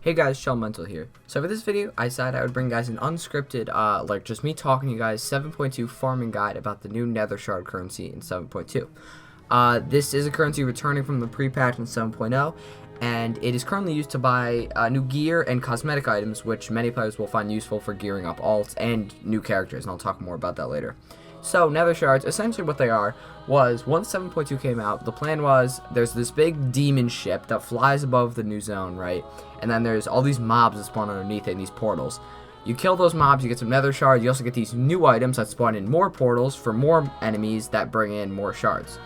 Hey guys, Shelemental here. So for this video, I decided I would bring guys an unscripted, like just me talking to you guys, 7.2 farming guide about the new Nethershard currency in 7.2. This is a currency returning from the pre-patch in 7.0, and it is currently used to buy new gear and cosmetic items, which many players will find useful for gearing up alts and new characters, and I'll talk more about that later. So, Nethershards, essentially what they are, was once 7.2 came out, the plan was there's this big demon ship that flies above the new zone, right? And then there's all these mobs that spawn underneath it in these portals. You kill those mobs, you get some nether shards, you also get these new items that spawn in more portals for more enemies that bring in more shards.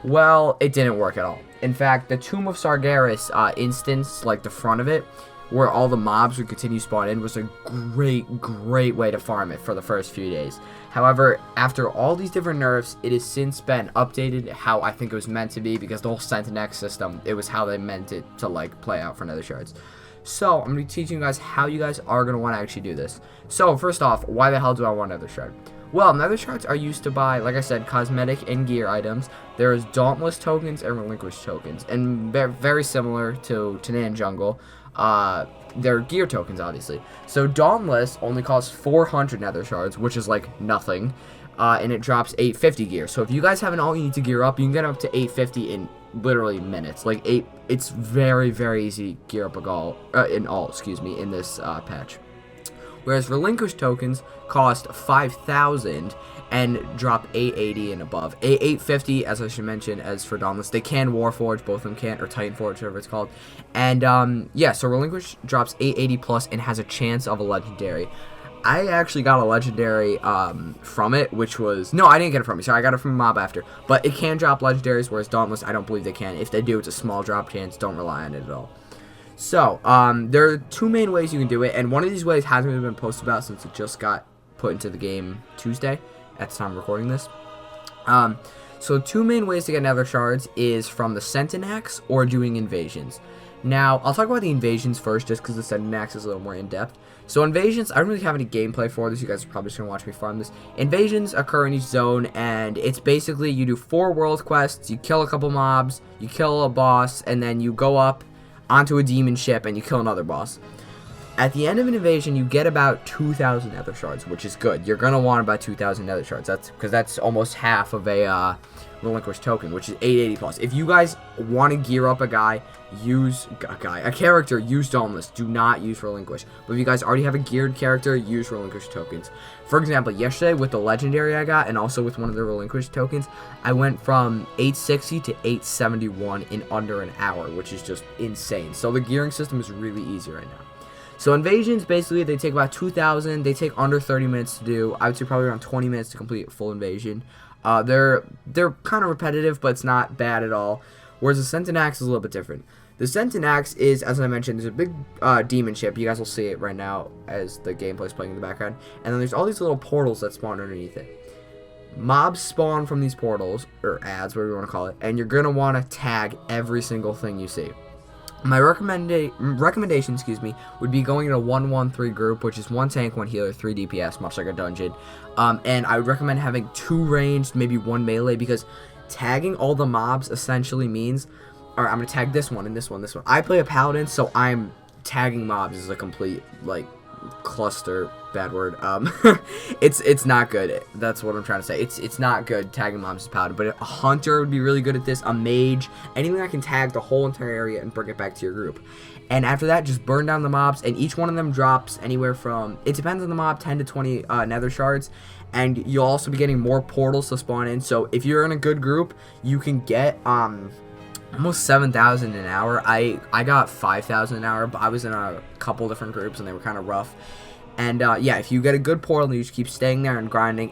Well, it didn't work at all. In fact, the Tomb of Sargeras instance, like the front of it, where all the mobs would continue spawn in, was a great way to farm it for the first few days. However, after all these different nerfs, it has since been updated how I think it was meant to be, because the whole Sentinax system, it was how they meant it to like play out for Nethershards. So, I'm going to be teaching you guys how you guys are going to want to actually do this. So, first off, why the hell do I want Nethershard? Well, Nethershards are used to buy, like I said, cosmetic and gear items. There is Dauntless tokens and Relinquished tokens, and they're very similar to Tanan Jungle. They're gear tokens, obviously. So Dauntless only costs 400 nether shards, which is like nothing, and it drops 850 gear. So if you guys have an alt you need to gear up, you can get up to 850 in literally minutes. Like it's very easy to gear up an alt, excuse me, in this patch. Whereas Relinquished tokens cost 5,000 and drop 880 and above. 850, as I should mention, as for Dauntless. They can Warforge, both of them can, or Titanforge, whatever it's called. And, yeah, so Relinquished drops 880 plus and has a chance of a legendary. I actually got a legendary from it, which was... No, I didn't get it from it. Sorry, I got it from a mob after. But it can drop legendaries, whereas Dauntless, I don't believe they can. If they do, it's a small drop chance. Don't rely on it at all. So, there are two main ways you can do it, and one of these ways hasn't even been posted about since it just got put into the game Tuesday, at the time of recording this. So two main ways to get nether shards is from the Sentinax or doing invasions. Now, I'll talk about the invasions first, just because the Sentinax is a little more in-depth. So invasions, I don't really have any gameplay for this. You guys are probably just going to watch me farm this. Invasions occur in each zone, and it's basically you do 4 world quests, you kill a couple mobs, you kill a boss, and then you go up onto a demon ship and you kill another boss. At the end of an invasion, you get about 2,000 nether shards, which is good. You're going to want about 2,000 nether shards. That's because that's almost half of a Relinquished token, which is 880 plus. If you guys want to gear up a character, use Dauntless. Do not use Relinquished. But if you guys already have a geared character, use Relinquished tokens. For example, yesterday with the legendary I got, and also with one of the Relinquished tokens, I went from 860 to 871 in under an hour, which is just insane. So the gearing system is really easy right now. So invasions, basically, they take about 2,000. They take under 30 minutes to do. I would say probably around 20 minutes to complete a full invasion. They're kind of repetitive, but it's not bad at all. Whereas the Sentinax is a little bit different. The Sentinax is, as I mentioned, there's a big demon ship. You guys will see it right now as the gameplay is playing in the background. And then there's all these little portals that spawn underneath it. Mobs spawn from these portals, or ads, whatever you want to call it, and you're going to want to tag every single thing you see. My recommendation, would be going in a 1-1-3 group, which is 1 tank, 1 healer, 3 DPS, much like a dungeon. And I would recommend having 2 ranged, maybe 1 melee, because tagging all the mobs essentially means, alright, I'm going to tag this one and this one, this one. I play a paladin, so I'm tagging mobs as a complete, like, cluster, bad word. It's not good. That's what I'm trying to say. It's not good tagging mobs as paladin, but a hunter would be really good at this, a mage, anything that can tag the whole entire area and bring it back to your group. And after that, just burn down the mobs, and each one of them drops anywhere from, it depends on the mob, 10 to 20 nether shards, and you'll also be getting more portals to spawn in. So if you're in a good group, you can get almost 7,000 an hour. I got 5,000 an hour, but I was in a couple different groups and they were kind of rough. And yeah, if you get a good portal and you just keep staying there and grinding,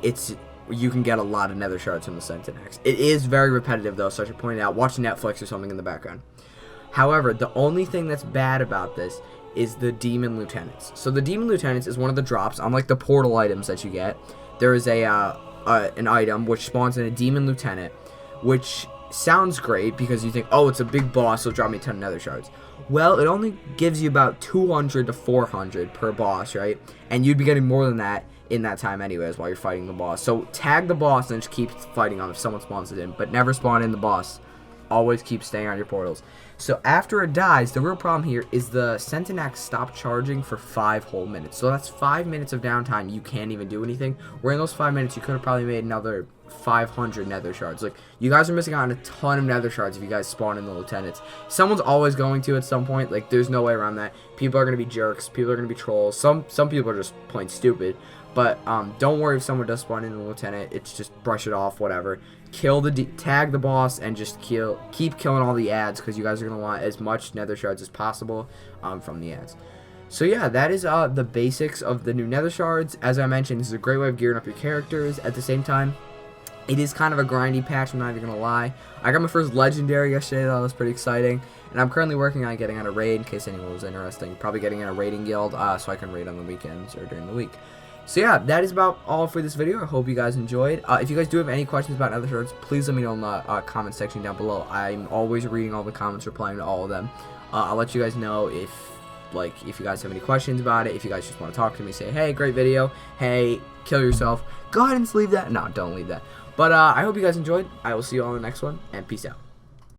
you can get a lot of nether shards from the Sentinax. It is very repetitive though, so I should point out, watch Netflix or something in the background. However, the only thing that's bad about this is the Demon Lieutenants. So the Demon Lieutenants is one of the drops, unlike the portal items that you get. There is an item which spawns in a Demon Lieutenant, which sounds great because you think, oh, it's a big boss, so drop me a ton of nether shards. Well, it only gives you about 200 to 400 per boss, right? And you'd be getting more than that in that time anyways while you're fighting the boss. So tag the boss and just keep fighting on if someone spawns it in, but never spawn in the boss always keep staying on your portals. So after it dies, the real problem here is the Sentinax stopped charging for 5 whole minutes. So that's 5 minutes of downtime. You can't even do anything. Where in those 5 minutes, you could have probably made another 500 Nethershards. Like, you guys are missing out on a ton of Nethershards if you guys spawn in the Leuitenants. Someone's always going to at some point. Like, there's no way around that. People are going to be jerks. People are going to be trolls. Some people are just plain stupid. But don't worry if someone does spawn in the Lieutenant. It's just brush it off, whatever. Kill the tag the boss and just keep killing all the ads, because you guys are gonna want as much Nethershards as possible from the ads. So yeah, that is the basics of the new Nethershards. As I mentioned, this is a great way of gearing up your characters. At the same time, it is kind of a grindy patch, I'm not even gonna lie. I got my first legendary yesterday, that was pretty exciting. And I'm currently working on getting on a raid, in case anyone was interested. Probably getting in a raiding guild, so I can raid on the weekends or during the week. So yeah, that is about all for this video. I hope you guys enjoyed. If you guys do have any questions about Nethershards, please let me know in the comment section down below. I'm always reading all the comments, replying to all of them. I'll let you guys know if you guys have any questions about it. If you guys just want to talk to me, say, hey, great video. Hey, kill yourself. Go ahead and leave that. No, don't leave that. But I hope you guys enjoyed. I will see you all in the next one, and peace out.